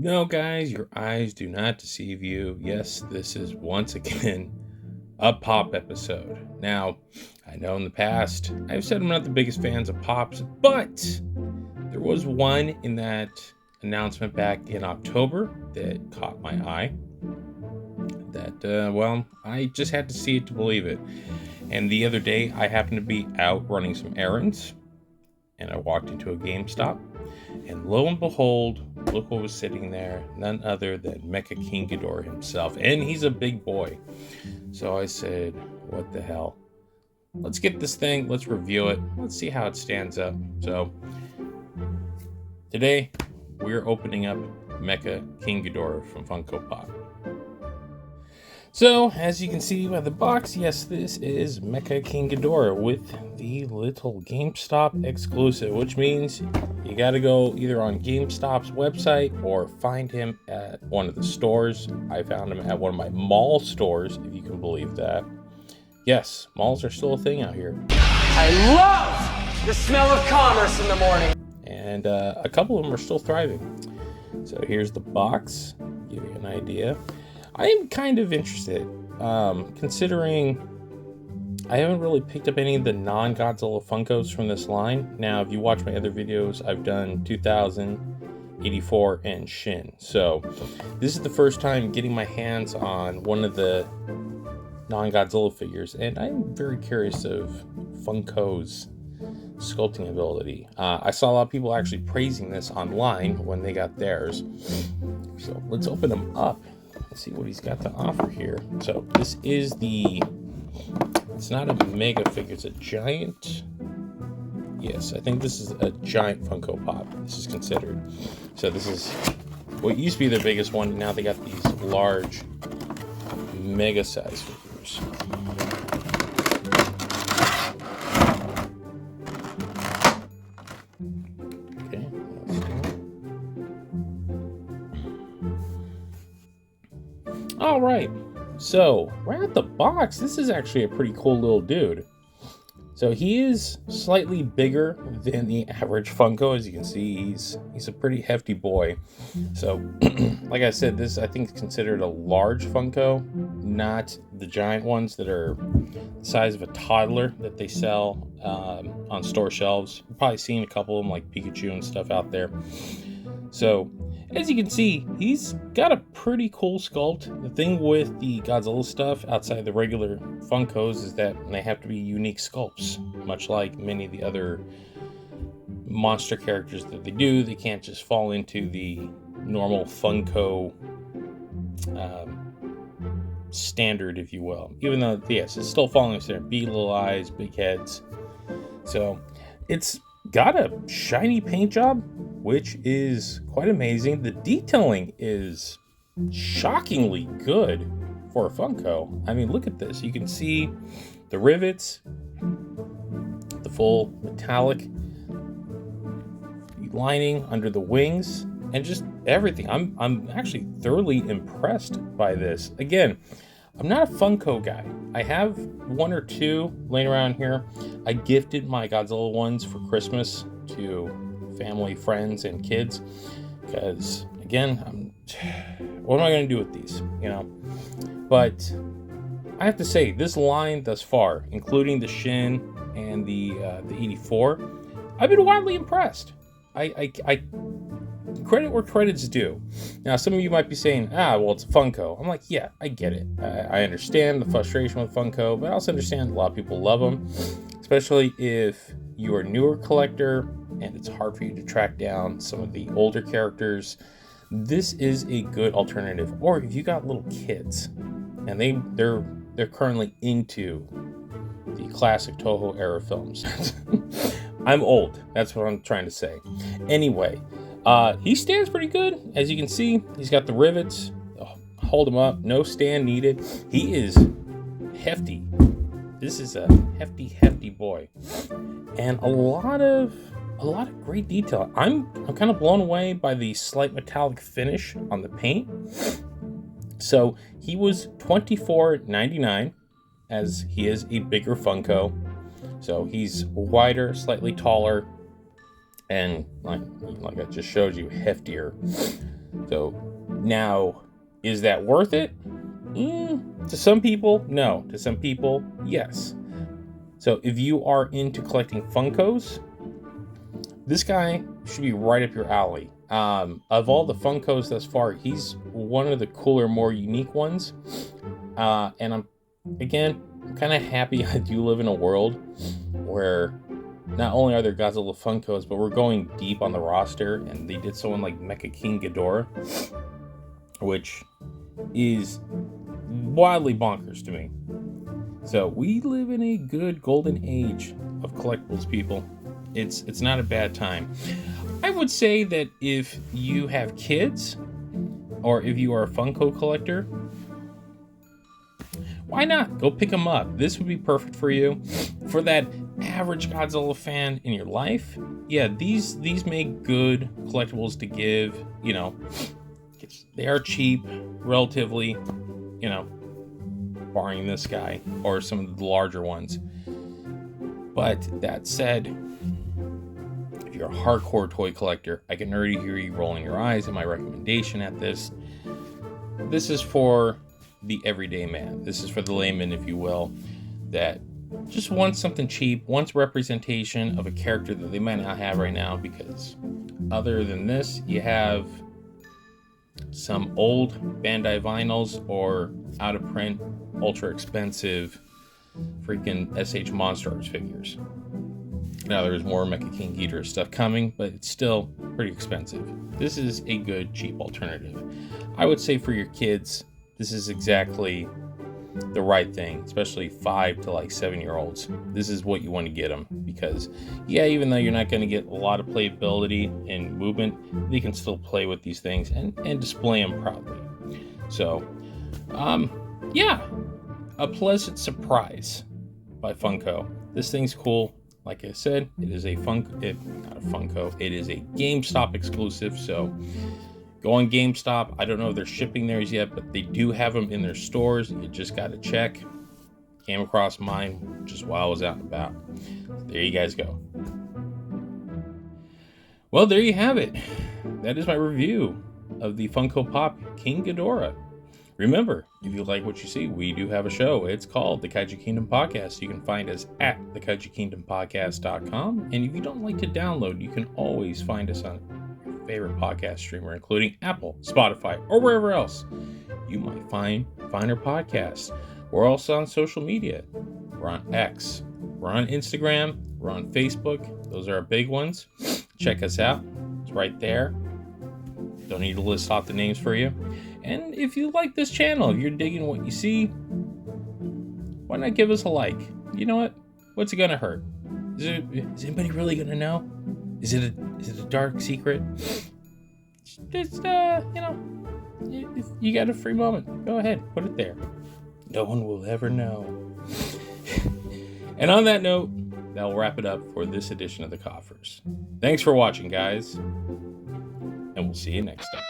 No, guys, your eyes do not deceive you. Yes, this is once again a pop episode. Now, I know in the past I've said I'm not the biggest fans of pops, but there was one in that announcement back in October that caught my eye. I just had to see it to believe it. And the other day, I happened to be out running some errands, and I walked into a GameStop. And lo and behold, look what was sitting there. None other than Mecha King Ghidorah himself. And he's a big boy. So I said, what the hell? Let's get this thing. Let's review it. Let's see how it stands up. So today, we're opening up Mecha King Ghidorah from Funko Pop. So, as you can see by the box, yes, this is Mecha King Ghidorah with the little GameStop exclusive, which means you gotta go either on GameStop's website or find him at one of the stores. I found him at one of my mall stores, if you can believe that. Yes, malls are still a thing out here. I love the smell of commerce in the morning. And a couple of them are still thriving. So here's the box, give you an idea. I am kind of interested, considering I haven't really picked up any of the non-Godzilla Funkos from this line. Now, if you watch my other videos, I've done 2000, 84, and Shin. So this is the first time getting my hands on one of the non-Godzilla figures, and I'm very curious of Funko's sculpting ability. I saw a lot of people actually praising this online when they got theirs. So let's open them up. Let's see what he's got to offer here. So this is it's not a mega figure, it's a giant. Yes, I think this is a giant Funko Pop. This is considered. So this is what used to be their biggest one. Now they got these large, mega size figures. Okay, let's do it. All right, so right out the box, this is actually a pretty cool little dude. So he is slightly bigger than the average Funko. As you can see, he's a pretty hefty boy. So, like I said, this I think is considered a large Funko, not the giant ones that are the size of a toddler that they sell on store shelves. You've probably seen a couple of them like Pikachu and stuff out there. So, as you can see, he's got a pretty cool sculpt. The thing with the Godzilla stuff outside the regular Funkos is that they have to be unique sculpts, much like many of the other monster characters that they do. They can't just fall into the normal Funko standard, if you will. Even though, yes, it's still falling into there. Big little eyes, big heads. So, it's got a shiny paint job, which is quite amazing. The detailing is shockingly good for a Funko. I mean, look at this. You can see the rivets, the full metallic lining under the wings, and just everything. I'm actually thoroughly impressed by this. Again, I'm not a Funko guy. I have one or two laying around here. I gifted my Godzilla ones for Christmas to family, friends, and kids. Because, again, what am I going to do with these? You know? But I have to say, this line thus far, including the Shin and the 84, I've been wildly impressed. I credit where credit's due. Now, some of you might be saying, well, it's a Funko. I'm like, yeah, I get it. I understand the frustration with Funko, but I also understand a lot of people love them, especially if you're a newer collector and it's hard for you to track down some of the older characters. This is a good alternative. Or if you got little kids and they're currently into the classic Toho era films. I'm old. That's what I'm trying to say. Anyway, he stands pretty good. As you can see, he's got the rivets. Hold him up. No stand needed. He is hefty. This is a hefty boy. And a lot of great detail. I'm kind of blown away by the slight metallic finish on the paint. So he was $24.99, as he is a bigger Funko. So he's wider, slightly taller, and like I just showed you, heftier. So now, is that worth it? To some people, no. To some people, yes. So if you are into collecting Funkos, this guy should be right up your alley. Of all the Funkos thus far, he's one of the cooler, more unique ones. And I'm kind of happy I do live in a world where not only are there Godzilla Funkos, but we're going deep on the roster, and they did someone like Mecha King Ghidorah, which is wildly bonkers to me. So we live in a good golden age of collectibles, people. It's not a bad time. I would say that if you have kids, or if you are a Funko collector, why not? Go pick them up. This would be perfect for you. For that average Godzilla fan in your life, yeah, these make good collectibles to give. You know, they are cheap, relatively, you know, barring this guy or some of the larger ones. But that said, if you're a hardcore toy collector, I can already hear you rolling your eyes at my recommendation at this. This is for the everyday man. This is for the layman, if you will, that just wants something cheap, wants representation of a character that they might not have right now, because other than this, you have some old Bandai vinyls or out of print, ultra expensive freaking SH Monstars figures. Now there's more Mecha King Ghidorah stuff coming, but it's still pretty expensive. This is a good, cheap alternative. I would say for your kids, this is exactly the right thing, especially 5 to like 7-year-olds. This is what you want to get them, because yeah, even though you're not going to get a lot of playability and movement, they can still play with these things and display them proudly. So, yeah, a pleasant surprise by Funko. This thing's cool. Like I said, it is a Funko, not a Funko, it is a GameStop exclusive, so go on GameStop. I don't know if they're shipping theirs yet, but they do have them in their stores. You just got to check. Came across mine just while I was out and about. There you guys go. Well, there you have it. That is my review of the Funko Pop King Ghidorah. Remember, if you like what you see, we do have a show. It's called the Kaiju Kingdom Podcast. You can find us at thekaijukingdompodcast.com. And if you don't like to download, you can always find us on your favorite podcast streamer, including Apple, Spotify, or wherever else you might find our podcast. We're also on social media. We're on X. We're on Instagram. We're on Facebook. Those are our big ones. Check us out. It's right there. Don't need to list off the names for you. And if you like this channel, if you're digging what you see, why not give us a like? You know what? What's it gonna hurt? Is anybody really gonna know? Is it a dark secret? Just you know, if you got a free moment, go ahead, put it there. No one will ever know. And on that note, that'll wrap it up for this edition of the Koffers. Thanks for watching, guys, and we'll see you next time.